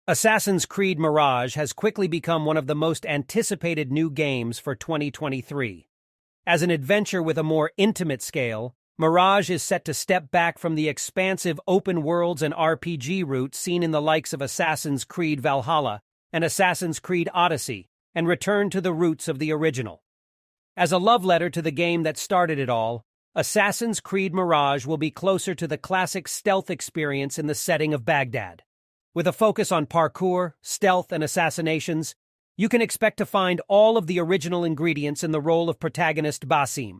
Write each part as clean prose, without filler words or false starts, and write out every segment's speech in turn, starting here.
Assassin's Creed Mirage has quickly become one of the most anticipated new games for 2023. As an adventure with a more intimate scale, Mirage is set to step back from the expansive open worlds and RPG routes seen in the likes of Assassin's Creed Valhalla and Assassin's Creed Odyssey, and return to the roots of the original. As a love letter to the game that started it all, Assassin's Creed Mirage will be closer to the classic stealth experience in the setting of Baghdad. With a focus on parkour, stealth, and assassinations, you can expect to find all of the original ingredients in the role of protagonist Basim.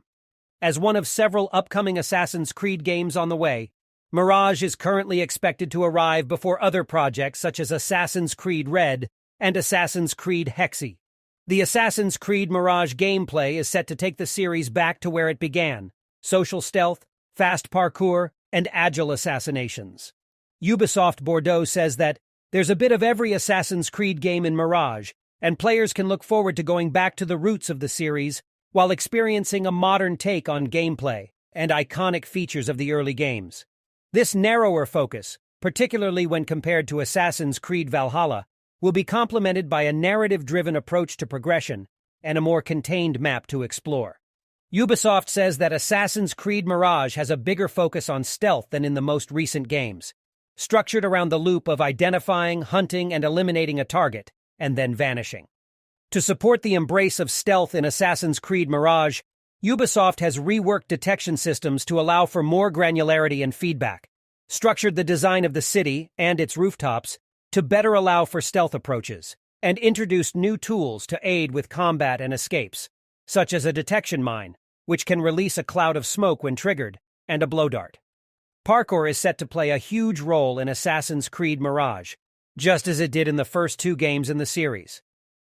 As one of several upcoming Assassin's Creed games on the way, Mirage is currently expected to arrive before other projects such as Assassin's Creed Red and Assassin's Creed Hexi. The Assassin's Creed Mirage gameplay is set to take the series back to where it began: social stealth, fast parkour, and agile assassinations. Ubisoft Bordeaux says that there's a bit of every Assassin's Creed game in Mirage, and players can look forward to going back to the roots of the series while experiencing a modern take on gameplay and iconic features of the early games. This narrower focus, particularly when compared to Assassin's Creed Valhalla, will be complemented by a narrative-driven approach to progression and a more contained map to explore. Ubisoft says that Assassin's Creed Mirage has a bigger focus on stealth than in the most recent games, structured around the loop of identifying, hunting, and eliminating a target, and then vanishing. To support the embrace of stealth in Assassin's Creed Mirage, Ubisoft has reworked detection systems to allow for more granularity and feedback, structured the design of the city and its rooftops to better allow for stealth approaches, and introduced new tools to aid with combat and escapes, such as a detection mine, which can release a cloud of smoke when triggered, and a blow dart. Parkour is set to play a huge role in Assassin's Creed Mirage, just as it did in the first two games in the series.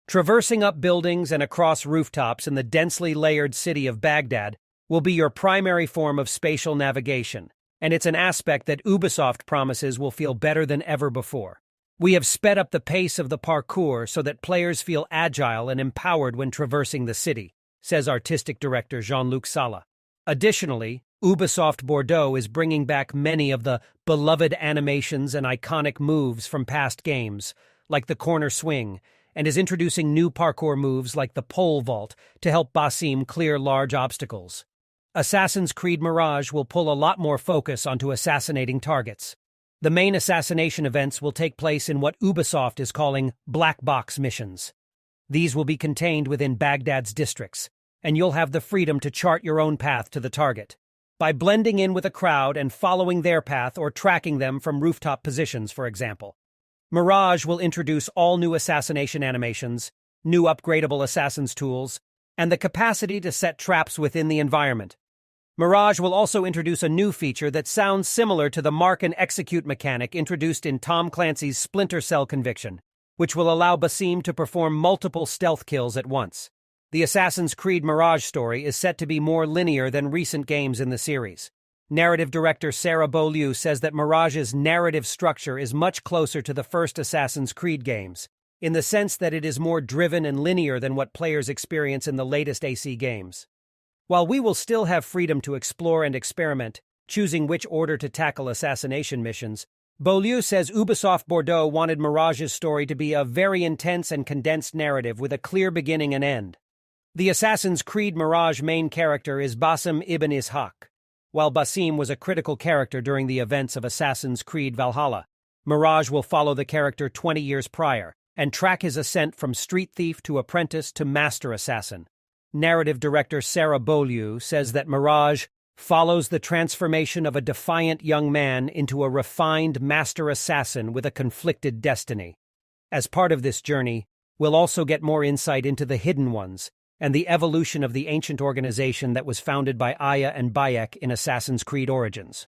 Traversing up buildings and across rooftops in the densely layered city of Baghdad will be your primary form of spatial navigation, and it's an aspect that Ubisoft promises will feel better than ever before. We have sped up the pace of the parkour so that players feel agile and empowered when traversing the city, says artistic director Jean-Luc Sala. Additionally, Ubisoft Bordeaux is bringing back many of the beloved animations and iconic moves from past games, like the corner swing, and is introducing new parkour moves like the pole vault to help Basim clear large obstacles. Assassin's Creed Mirage will pull a lot more focus onto assassinating targets. The main assassination events will take place in what Ubisoft is calling black box missions. These will be contained within Baghdad's districts, and you'll have the freedom to chart your own path to the target, by blending in with a crowd and following their path or tracking them from rooftop positions, for example. Mirage will introduce all new assassination animations, new upgradable assassins tools, and the capacity to set traps within the environment. Mirage will also introduce a new feature that sounds similar to the mark and execute mechanic introduced in Tom Clancy's Splinter Cell Conviction, which will allow Basim to perform multiple stealth kills at once. The Assassin's Creed Mirage story is set to be more linear than recent games in the series. Narrative director Sarah Beaulieu says that Mirage's narrative structure is much closer to the first Assassin's Creed games, in the sense that it is more driven and linear than what players experience in the latest AC games. While we will still have freedom to explore and experiment, choosing which order to tackle assassination missions, Beaulieu says Ubisoft Bordeaux wanted Mirage's story to be a very intense and condensed narrative with a clear beginning and end. The Assassin's Creed Mirage main character is Basim ibn Ishaq. While Basim was a critical character during the events of Assassin's Creed Valhalla, Mirage will follow the character 20 years prior and track his ascent from street thief to apprentice to master assassin. Narrative director Sarah Beaulieu says that Mirage follows the transformation of a defiant young man into a refined master assassin with a conflicted destiny. As part of this journey, we'll also get more insight into the Hidden Ones and the evolution of the ancient organization that was founded by Aya and Bayek in Assassin's Creed Origins.